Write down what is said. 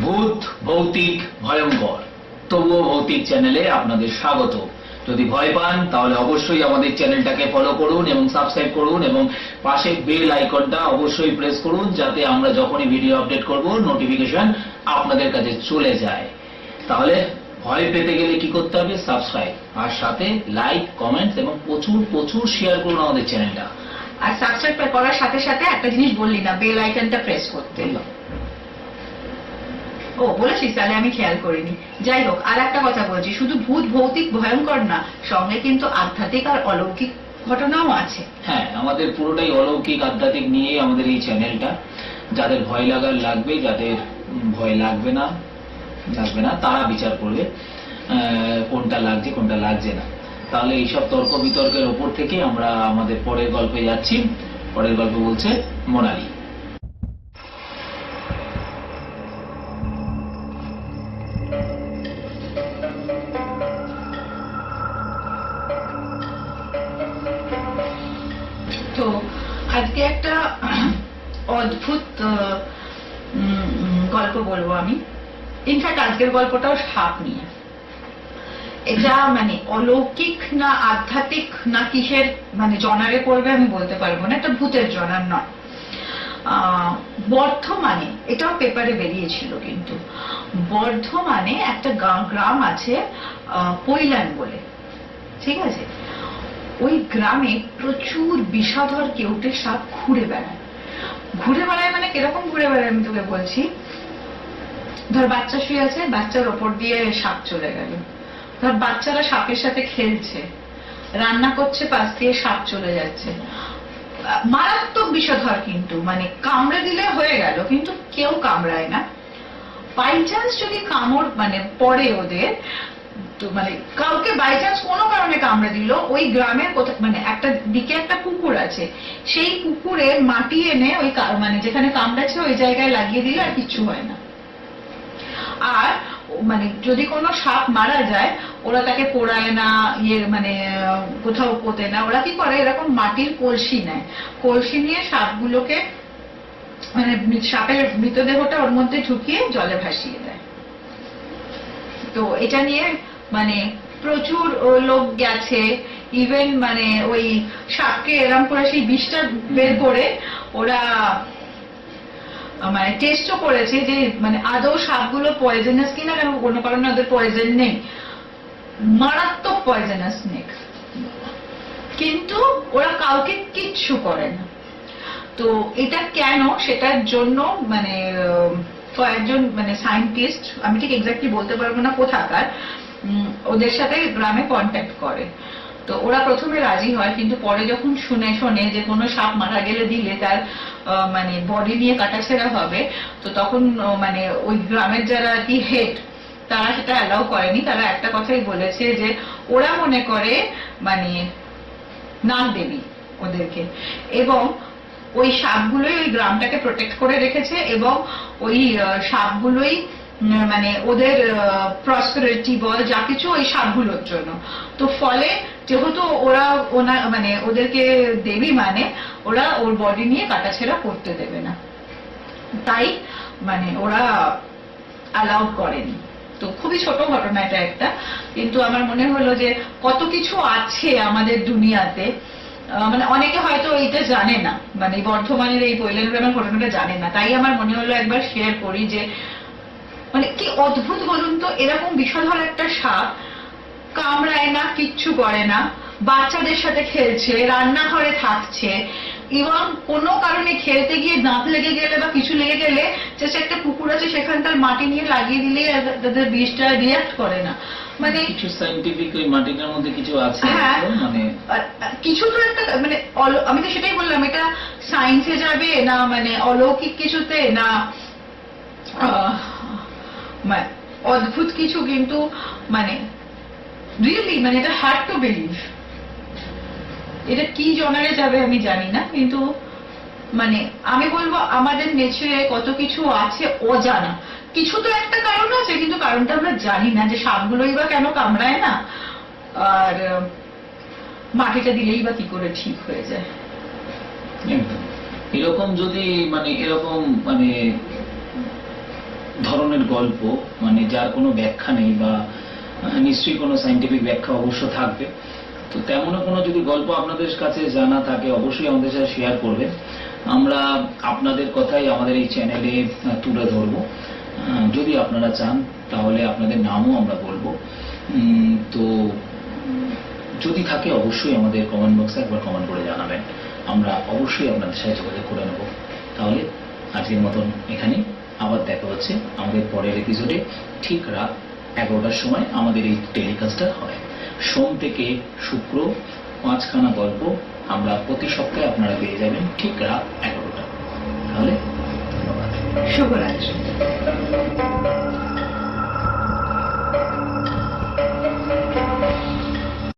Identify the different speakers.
Speaker 1: ভূত ভৌতিক ভয়ঙ্কর তবুও ভৌতিক চ্যানেলে আপনাদের স্বাগত। যদি ভয় পান তাহলে অবশ্যই আমাদের চ্যানেলটাকে ফলো করুন এবং সাবস্ক্রাইব করুন এবং পাশে বেল আইকনটা অবশ্যই প্রেস করুন, যাতে আমরা যখনই ভিডিও আপডেট করব নোটিফিকেশন আপনাদের কাছে চলে যায়। তাহলে ভয় পেতে গেলে কি করতে হবে? সাবস্ক্রাইব, আর সাথে লাইক, কমেন্টস এবং প্রচুর প্রচুর শেয়ার করুন আমাদের চ্যানেলটা।
Speaker 2: আর সাবস্ক্রাইব করার সাথে সাথে একটা জিনিস বললি না, বেল আইকনটা প্রেস করতে। ও বলেছিস, তাহলে আমি খেয়াল করিনি। যাই হোক, আর একটা কথা বলছি, শুধু ভূত ভৌতিক ভয়ঙ্কর না, সঙ্গে কিন্তু আধ্যাত্মিক আর অলৌকিক ঘটনাও আছে।
Speaker 1: হ্যাঁ, আমাদের পুরোটাই অলৌকিক আধ্যাত্মিক নিয়ে আমাদের এই চ্যানেলটা। যাদের ভয় লাগার লাগবে, যাদের ভয় লাগবে না তারা বিচার করবে কোনটা লাগছে কোনটা লাগছে না। তাহলে এইসব তর্ক বিতর্কের ওপর থেকে আমরা আমাদের পরের গল্পে যাচ্ছি। পরের গল্প বলছে মোনালি।
Speaker 2: তো আজকে একটা অদ্ভুত গল্প বলবো আমি। ইনফ্যাক্ট আজকের গল্পটাও সাপ নিয়ে। এটা মানে অলৌকিক না আধ্যাত্মিক না কিসের মানে জনারে পড়বে আমি বলতে পারবো না, এটা ভূতের জনার নয়। বর্ধমানে, এটাও পেপারে বেরিয়েছিল, কিন্তু বর্ধমানে একটা গ্রাম আছে পৈলান বলে, ঠিক আছে? ওই গ্রামে প্রচুর বিষধর কেউটে সাপ ঘুরে বেড়ায়। মানে কিরকম ঘুরে বেড়ায় আমি তোকে বলছি। ধর বাচ্চা শুয়ে আছে, বাচ্চার ওপর দিয়ে সাপ চলে গেল। ধর বাচ্চারা সাপের সাথে খেলছে, রান্না করছে, পাশ দিয়ে সাপ চলে যাচ্ছে। মারাত্মক বিষধর, কিন্তু মানে কামড়ে দিলে হয়ে গেল, কিন্তু কেউ কামড়ায় না। বাই চান্স যদি কামড় মানে পড়ে ওদের, তো মানে কাউকে বাই চান্স কোনো কারণে কামড়ে দিল, ওই গ্রামের মানে একটা দিকে একটা পুকুর আছে, সেই পুকুরে মাটি এনে ওই মানে যেখানে কামড়াচ্ছে ওই জায়গায় লাগিয়ে দিলে আর কিচ্ছু হয় না। আর মানে যদি কোনো সাপ মারা যায়, ওরা তাকে পোড়ায় না, মানে কোথাও পোতে না। ওরা কি করে, এরকম মাটির কলসি নেয়, কলসি নিয়ে সাপগুলোকে মানে সাপের মৃতদেহটা ওর মধ্যে ঢুকিয়ে জলে ভাসিয়ে দেয়। তো এটা নিয়ে মানে প্রচুর লোক গেছে। ইভেন মানে ওই সাপকে এরম করে সেই বিষটা বের করে ওরা মানে টেস্টও করেছে যে মানে আদৌ সাপগুলো পয়জনাস কিনা, কারণ কোনো কারণে ওদের পয়জন নেই, মারাত্মক পয়জনাস স্নেক, কিন্তু ওরা কাউকে কিচ্ছু করে না। তো এটা কেন, সেটার জন্য মানে কয়েকজন মানে সায়েন্টিস্ট, আমি ঠিক এক্স্যাক্টলি বলতে পারবো না কোথাকার, ওদের সাথে গ্রামে কন্ট্যাক্ট করে। তো ওরা প্রথমে রাজি হয়, কিন্তু পরে যখন শোনে যে কোনো সাপ মারা গেলে দিলে তার মানে বডি নিয়ে কাটাছেড়া হবে, তো তখন মানে ওই গ্রামের যারা কি হেড, তারা সেটা অ্যালাউ করেনি। তারা একটা কথাই বলেছে যে ওরা মনে করে মানে নাগ দেবী ওদেরকে, এবং ওই সাপগুলোই ওই গ্রামটাকে প্রোটেক্ট করে রেখেছে, এবং ওই সাপগুলোই মানে ওদের প্রসপেরিটি বল যা কিছু ওই সাপগুলোর জন্য। তো ফলে যেহেতু ওরা মানে ওদেরকে দেবী মানে, ওরা ওর বডি নিয়ে কাটাছেড়া করতে দেবে না, তাই মানে ওরা অ্যালাউড করেনি। তো খুবই ছোট ঘটনা এটা একটা, কিন্তু আমার মনে হলো যে কত কিছু আছে আমাদের দুনিয়াতে, মানে অনেকে হয়তো এইটা জানে না, মানে বর্ধমানের এই পৈলান গ্রামের ঘটনাটা জানে না। তাই আমার মনে হলো একবার শেয়ার করি যে মানে কি অদ্ভুত বলুন তো, এরকম বিষধর একটা সাপ কামড়ায় না, কিচ্ছু করে না, বাচ্চাদের সাথে খেলছে, রান্নাঘরে থাকছে, এবং কোনো কারণে খেলতে গিয়ে দাঁত লেগে গেলে বা কিছু লেগে গেলে জাস্ট একটা পুকুর আছে সেখানকার মাটি নিয়ে লাগিয়ে দিলে তাদের বিষটা রিয়াক্ট করে না। মানে
Speaker 1: কিছু সায়েন্টিফিক ওই মাটিটার মধ্যে কিছু আছে,
Speaker 2: হ্যাঁ
Speaker 1: মানে
Speaker 2: কিছু তো একটা মানে আমি তো সেটাই বললাম, এটা সায়েন্সে যাবে না মানে অলৌকিক কিছুতে না, অদ্ভুত কিছু, কিন্তু মানে রিয়েলি মানে এটা হার্ড টু বিলিভ। এটা কি জনারে যাবে আমি জানি না, কিন্তু মানে আমি বলবো আমাদের নেচারে কত কিছু আছে অজানা। কিছু তো একটা কারণ আছে, কিন্তু কারণটা আমরা জানি না, যে সাপগুলোই বা কেন কামড়ায় না, আর মাটিটা দিলেই বা কি করে ঠিক হয়ে যায়।
Speaker 1: এরকম যদি মানে এরকম মানে ধরনের ধরনের গল্প মানে যার কোনো ব্যাখ্যা নেই বা নিশ্চয়ই কোনো সায়েন্টিফিক ব্যাখ্যা অবশ্য থাকবে, তো তেমনও কোনো যদি গল্প আপনাদের কাছে জানা থাকে অবশ্যই আমাদের সাথে শেয়ার করবেন। আমরা আপনাদের কথাই আমাদের এই চ্যানেলে তুলে ধরবো। যদি আপনারা চান তাহলে আপনাদের নামও আমরা বলবো। তো যদি থাকে অবশ্যই আমাদের কমেন্ট বক্সে একবার কমেন্ট করে জানাবেন, আমরা অবশ্যই আপনাদের সাথে যোগাযোগ করে নেব। তাহলে আজকের মতন এখানেই, আবার দেখা হচ্ছে আমাদের পরের এপিসোডে। ঠিক রাত 11টার সময় আমাদের এই টেলিকাস্টটা হয়। সোম থেকে শুক্র 5খানা গল্প আমরা প্রতি সপ্তাহে আপনারা পেয়ে যাবেন ঠিক রাত 11টা। তাহলে ধন্যবাদ,
Speaker 2: শুভরাত্রি।